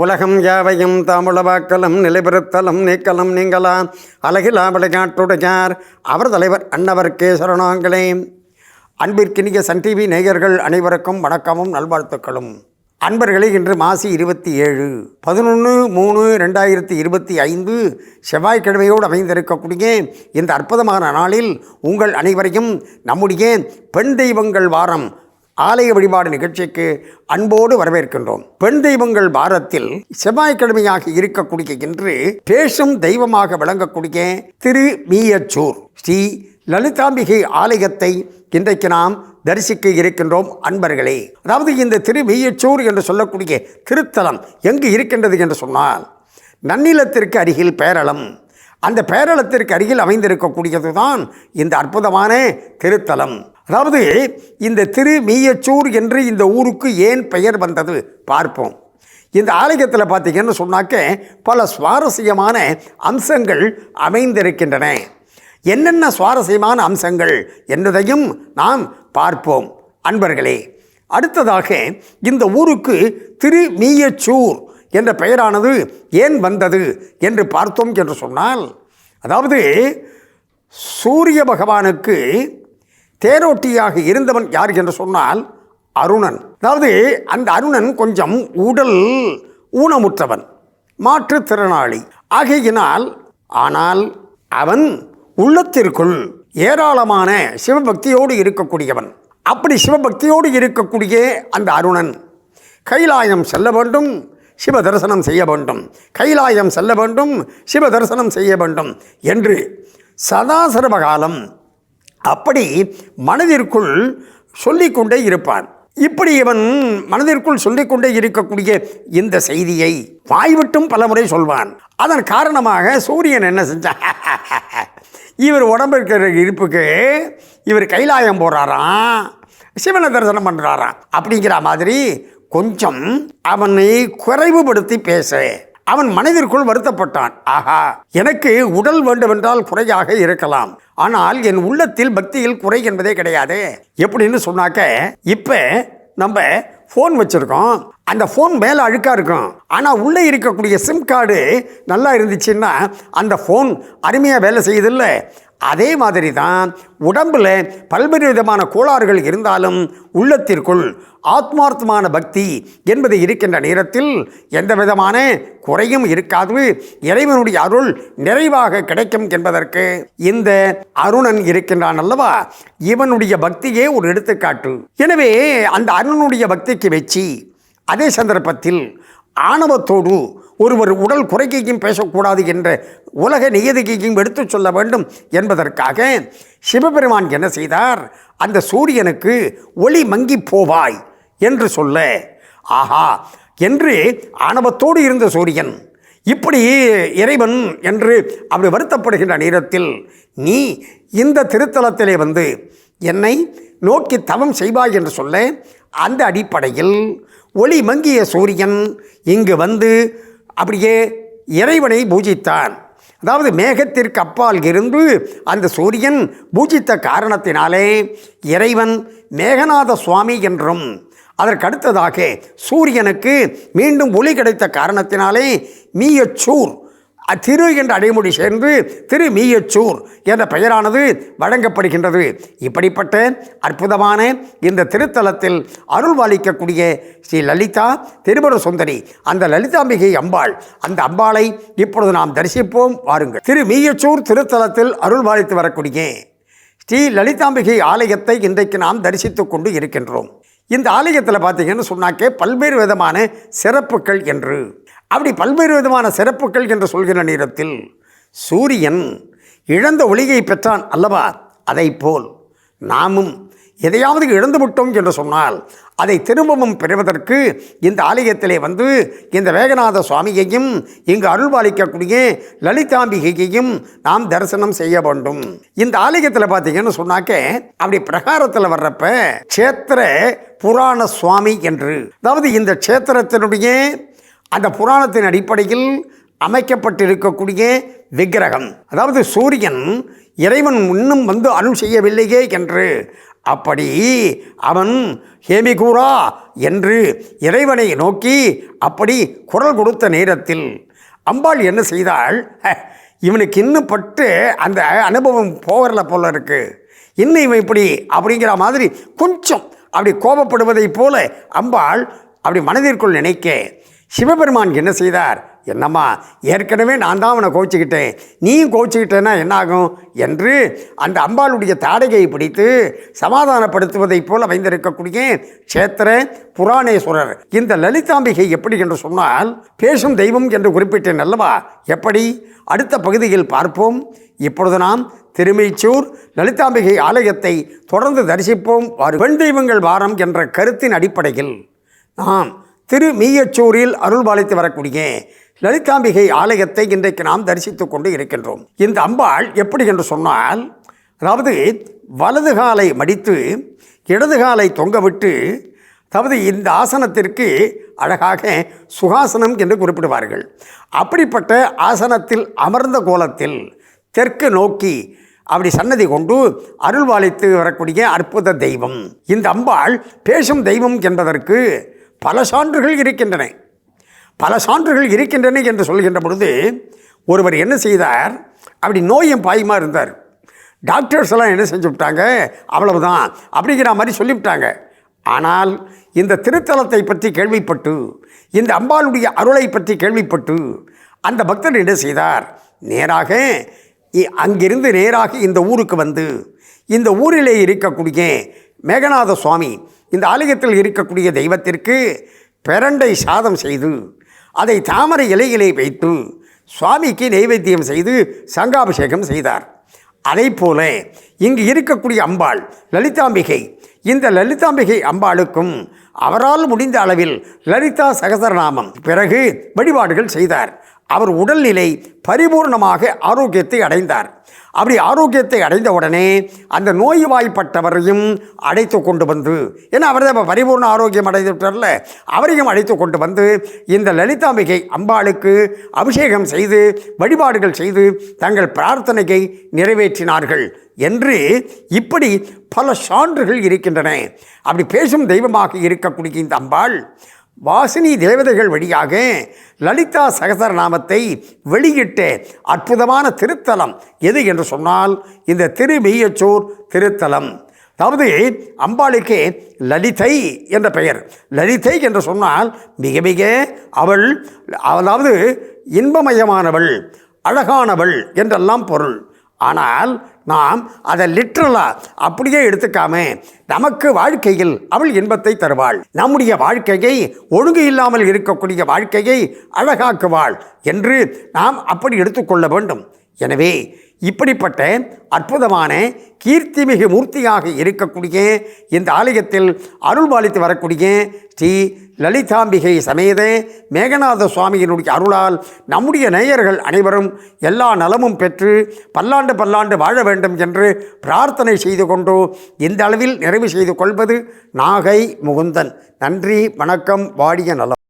உலகம் யாவையும் தாமுளவாக்கலம் நிலைபெறுத்தலம் நீக்கலம் நீங்களாம் அழகிலா விளையாட்டுடையார் அவர் தலைவர் அன்னவர்க்கே சரணாங்களே. அன்பிற்கினிய சன் டிவி நேயர்கள் அனைவருக்கும் வணக்கமும் நல்வாழ்த்துக்களும். அன்பர்களே, இன்று மாசி 27/11/2025 செவ்வாய்க்கிழமையோடு அமைந்திருக்கக்கூடிய இந்த அற்புதமான நாளில் உங்கள் அனைவரையும் நம்முடைய பெண் தெய்வங்கள் வாரம் ஆலய வழிபாடு நிகழ்ச்சிக்கு அன்போடு வரவேற்கின்றோம். பெண் தெய்வங்கள் வாரத்தில் செவ்வாய்க்கிழமையாக இருக்கக்கூடிய இன்று பேசும் தெய்வமாக விளங்கக்கூடிய திரு மீயச்சூர் ஸ்ரீ லலிதாம்பிகை ஆலயத்தை இன்றைக்கு நாம் தரிசிக்க இருக்கின்றோம் அன்பர்களே. அதாவது இந்த திரு மீயச்சூர் என்று சொல்லக்கூடிய திருத்தலம் எங்கு இருக்கின்றது என்று சொன்னால், நன்னிலத்திற்கு அருகில் பேரளம், அந்த பேரளத்திற்கு அருகில் அமைந்திருக்கக்கூடியது தான் இந்த அற்புதமான திருத்தலம். அதாவது இந்த திரு மீயச்சூர் என்று இந்த ஊருக்கு ஏன் பெயர் வந்தது பார்ப்போம். இந்த ஆலயத்தில் பார்த்தீங்கன்னு சொன்னாக்க பல சுவாரஸ்யமான அம்சங்கள் அமைந்திருக்கின்றன. என்னென்ன சுவாரஸ்யமான அம்சங்கள் என்பதையும் நாம் பார்ப்போம் அன்பர்களே. அடுத்ததாக இந்த ஊருக்கு திரு மீயச்சூர் என்ற பெயரானது ஏன் வந்தது என்று பார்த்தோம் என்று சொன்னால், அதாவது சூரிய பகவானுக்கு தேரோட்டியாக இருந்தவன் யார் என்று சொன்னால் அருணன். அதாவது அந்த அருணன் கொஞ்சம் உடல் ஊனமுற்றவன், மாற்றுத்திறனாளி ஆகையினால், ஆனால் அவன் உள்ளத்திற்குள் ஏராளமான சிவபக்தியோடு இருக்கக்கூடியவன். அப்படி சிவபக்தியோடு இருக்கக்கூடிய அந்த அருணன் கைலாயம் செல்ல வேண்டும், சிவ தரிசனம் செய்ய வேண்டும், கைலாயம் செல்ல வேண்டும், சிவ தரிசனம் செய்ய வேண்டும் என்று சதாசர்வகாலம் அப்படி மனதிற்குள் சொல்லிக்கொண்டே இருப்பான். இப்படி இவன் மனதிற்குள் சொல்லிக்கொண்டே இருக்கக்கூடிய இந்த செய்தியை வாய்விட்டும் பலமுறை சொல்வான். அதன் காரணமாக சூரியன் என்ன செஞ்சான், இவர் உடம்பு இருக்கிற இருப்புக்கு இவர் கைலாயம் போகிறாராம், சிவனை தரிசனம் பண்ணுறாராம் அப்படிங்கிற மாதிரி கொஞ்சம் அவனை குறைவுபடுத்தி பேச அவன் மனதிற்குள் வருத்தப்பட்டான். ஆஹா, எனக்கு உடல் வேண்டுமென்றால் குறையாக இருக்கலாம், ஆனால் என் உள்ளத்தில் பக்தியில் குறை என்பதே கிடையாது. எப்படின்னு சொன்னாக்க, இப்போ நம்ம ஃபோன் வச்சுருக்கோம், அந்த ஃபோன் மேலே அழுக்காக இருக்கும், ஆனால் உள்ளே இருக்கக்கூடிய சிம் கார்டு நல்லா இருந்துச்சுன்னா அந்த ஃபோன் அருமையாக வேலை செய்யுதில்ல. அதே மாதிரி தான் உடம்பில் பல்வேறு விதமான கோளாறுகள் இருந்தாலும் உள்ளத்திற்குள் ஆத்மார்த்தமான பக்தி என்பது இருக்கின்ற நேரத்தில் எந்த விதமான குறையும் இருக்காது, இறைவனுடைய அருள் நிறைவாக கிடைக்கும் என்பதற்கு இந்த அருணன் இருக்கின்றான் அல்லவா, இவனுடைய பக்தியே ஒரு எடுத்துக்காட்டு. எனவே அந்த அருணனுடைய பக்திக்கு வச்சு அதே சந்தர்ப்பத்தில் ஆணவத்தோடு ஒருவர் உடல் குறைக்கையும் பேசக்கூடாது என்ற உலக நியதியையும் எடுத்து சொல்ல வேண்டும் என்பதற்காக சிவபெருமான் என்ன செய்தார், அந்த சூரியனுக்கு ஒளி மங்கி போவாய் என்று சொல்ல, ஆஹா என்று ஆணவத்தோடு இருந்த சூரியன் இப்படி இறைவன் என்று அப்படி வருத்தப்படுகின்ற நேரத்தில், நீ இந்த திருத்தலத்திலே வந்து என்னை நோக்கி தவம் செய்வாய் என்று சொல்ல, அந்த அடிப்படையில் ஒளி மங்கிய சூரியன் இங்கு வந்து அப்படியே இறைவனை பூஜித்தான். அதாவது மேகத்திற்கு அப்பால் இருந்து அந்த சூரியன் பூஜித்த காரணத்தினாலே இறைவன் மேகநாத சுவாமி என்றும், அதற்கடுத்ததாக சூரியனுக்கு மீண்டும் ஒளி கிடைத்த காரணத்தினாலே மீயச்சூர் திரு என்ற அடைமொழி சேர்ந்து திரு மீயச்சூர் என்ற பெயரானது வழங்கப்படுகின்றது. இப்படிப்பட்ட அற்புதமான இந்த திருத்தலத்தில் அருள்வாளிக்கக்கூடிய ஸ்ரீ லலிதா திரிபுர சுந்தரி, அந்த லலிதாம்பிகை அம்பாள், அந்த அம்பாளை இப்பொழுது நாம் தரிசிப்போம் வாருங்கள். திரு மீயச்சூர் திருத்தலத்தில் அருள்வாளித்து வரக்கூடிய ஸ்ரீ லலிதாம்பிகை ஆலயத்தை இன்றைக்கு நாம் தரிசித்து கொண்டு இருக்கின்றோம். இந்த ஆலயத்தில் பார்த்தீங்கன்னு சொன்னாக்கே பல்வேறு விதமான சிறப்புகள் என்று, அப்படி பல்வேறு விதமான சிறப்புகள் என்று சொல்கிற நேரத்தில் சூரியன் இழந்த ஒளியை பெற்றான் அல்லவா, அதை போல் நாமும் எதையாவது இழந்து விட்டோம் என்று சொன்னால் அதை திரும்பவும் பெறுவதற்கு இந்த ஆலயத்திலே வந்து இந்த வேகநாத சுவாமியையும் இங்கு அருள்பாலிக்கக்கூடிய லலிதாம்பிகையையும் நாம் தரிசனம் செய்ய வேண்டும். இந்த ஆலயத்தில் பார்த்தீங்கன்னு சொன்னாக்க அப்படி பிரகாரத்தில் வர்றப்ப க்ஷேத்திர புராண சுவாமி என்று, அதாவது இந்த க்ஷேத்திரத்தினுடைய அந்த புராணத்தின் அடிப்படையில் அமைக்கப்பட்டிருக்கக்கூடிய விக்கிரகம், அதாவது சூரியன் இறைவன் இன்னும் வந்து அருள் செய்யவில்லையே என்று அப்படி அவன் ஹேமிகூரா என்று இறைவனை நோக்கி அப்படி குரல் கொடுத்த நேரத்தில் அம்பாள் என்ன செய்தாள், இவனுக்கு இன்னும் பட்டு அந்த அனுபவம் போகல போல இருக்கு, இன்னும் இவன் இப்படி அப்படிங்கிற மாதிரி கொஞ்சம் அப்படி கோபப்படுவதைப் போல அம்பாள் அப்படி மனதிற்குள் நினைக்க சிவபெருமான் என்ன செய்தார், என்னம்மா ஏற்கனவே நான் தான் அவனை கோச்சிக்கிட்டேன், நீயும் கோச்சிக்கிட்டேன்னா என்னாகும் என்று அந்த அம்பாளுடைய தாடகையை பிடித்து சமாதானப்படுத்துவதைப் போல வைந்திருக்கக்கூடிய க்ஷேத்திர புராணேஸ்வரர். இந்த லலிதாம்பிகை எப்படி என்று சொன்னால் பேசும் தெய்வம் என்று குறிப்பிட்டேன் அல்லவா, எப்படி அடுத்த பகுதியில் பார்ப்போம். இப்பொழுது நாம் திருமீச்சூர் லலிதாம்பிகை ஆலயத்தை தொடர்ந்து தரிசிப்போம். பெண் தெய்வங்கள் வாரம் என்ற கருத்தின் அடிப்படையில் நாம் திருமீயச்சூரில் அருள்பாலித்து வரக்கூடிய லலிதாம்பிகை ஆலயத்தை இன்றைக்கு நாம் தரிசித்து கொண்டு இருக்கின்றோம். இந்த அம்பாள் எப்படி என்று சொன்னால், அதாவது வலது காலை மடித்து இடது காலை தொங்கவிட்டு, அதாவது இந்த ஆசனத்திற்கு அழகாக சுகாசனம் என்று குறிப்பிடுவார்கள். அப்படிப்பட்ட ஆசனத்தில் அமர்ந்த கோலத்தில் தெற்கு நோக்கி அப்படி சன்னதி கொண்டு அருள்பாலித்து வரக்கூடிய அற்புத தெய்வம் இந்த அம்பாள். பேசும் தெய்வம் என்பதற்கு பல சான்றுகள் இருக்கின்றன. பல சான்றுகள் இருக்கின்றன என்று சொல்கின்ற பொழுது ஒருவர் என்ன செய்தார், அப்படி நோயும் பாயுமா இருந்தார். டாக்டர்ஸ் எல்லாம் என்ன செஞ்சு விட்டாங்க, அவ்வளவுதான் அப்படிங்கிற மாதிரி சொல்லிவிட்டாங்க. ஆனால் இந்த திருத்தலத்தை பற்றி கேள்விப்பட்டு, இந்த அம்பாளுடைய அருளை பற்றி கேள்விப்பட்டு அந்த பக்தர் என்ன செய்தார், நேராக அங்கிருந்து நேராக இந்த ஊருக்கு வந்து இந்த ஊரிலே இருக்கக்கூடிய மேகநாத சுவாமி இந்த ஆலயத்தில் இருக்கக்கூடிய தெய்வத்திற்கு பிரண்டை சாதம் செய்து அதை தாமரை இலையிலே வைத்து சுவாமிக்கு நைவேத்தியம் செய்து சங்காபிஷேகம் செய்தார். அதை போல இங்கு இருக்கக்கூடிய அம்பாள் லலிதாம்பிகை, இந்த லலிதாம்பிகை அம்பாளுக்கும் அவரால் முடிந்த அளவில் லலிதா சகசரநாமம் பிறகு வழிபாடுகள் செய்தார். அவர் உடல்நிலை பரிபூர்ணமாக ஆரோக்கியத்தை அடைந்தார். அப்படி ஆரோக்கியத்தை அடைந்த உடனே அந்த நோய்வாய்ப்பட்டவரையும் அழைத்து கொண்டு வந்து, ஏன்னா அவர் தான் பரிபூர்ண ஆரோக்கியம் அடைந்து விட்டார்ல, அவரையும் அழைத்து கொண்டு வந்து இந்த லலிதாம்பிகை அம்பாளுக்கு அபிஷேகம் செய்து வழிபாடுகள் செய்து தங்கள் பிரார்த்தனையை நிறைவேற்றினார்கள் என்று இப்படி பல சான்றுகள் இருக்கின்றன. அப்படி பேசும் தெய்வமாக இருக்கக்கூடிய இந்த அம்பாள் வாசினி தேவதைகள் வழியாக லலிதா சகசரநாமத்தை வெளியிட்ட அற்புதமான திருத்தலம் எது என்று சொன்னால் இந்த திருமீயச்சூர் திருத்தலம். அதாவது அம்பாளுக்கு லலிதை என்ற பெயர். லலிதை என்று சொன்னால் மிக மிக அவள், அதாவது இன்பமயமானவள், அழகானவள் என்றெல்லாம் பொருள். ஆனால் நாம் அதை லிட்ரலாக அப்படியே எடுத்துக்காம நமக்கு வாழ்க்கையில் அவள் இன்பத்தை தருவாள், நம்முடைய வாழ்க்கையை ஒழுங்கு இல்லாமல் இருக்கக்கூடிய வாழ்க்கையை அழகாக்குவாள் என்று நாம் அப்படி எடுத்துக்கொள்ள வேண்டும். எனவே இப்படிப்பட்ட அற்புதமான கீர்த்திமிகு மூர்த்தியாக இருக்கக்கூடிய இந்த ஆலயத்தில் அருள்பாலித்து வரக்கூடிய ஸ்ரீ லலிதாம்பிகை சமேத மேகநாத சுவாமியினுடைய அருளால் நம்முடைய நேயர்கள் அனைவரும் எல்லா நலமும் பெற்று பல்லாண்டு பல்லாண்டு வாழ வேண்டும் என்று பிரார்த்தனை செய்து கொண்டு இந்த அளவில் நிறைவு செய்து கொள்வது நாகை முகுந்தன். நன்றி, வணக்கம், வாடிய நலம்.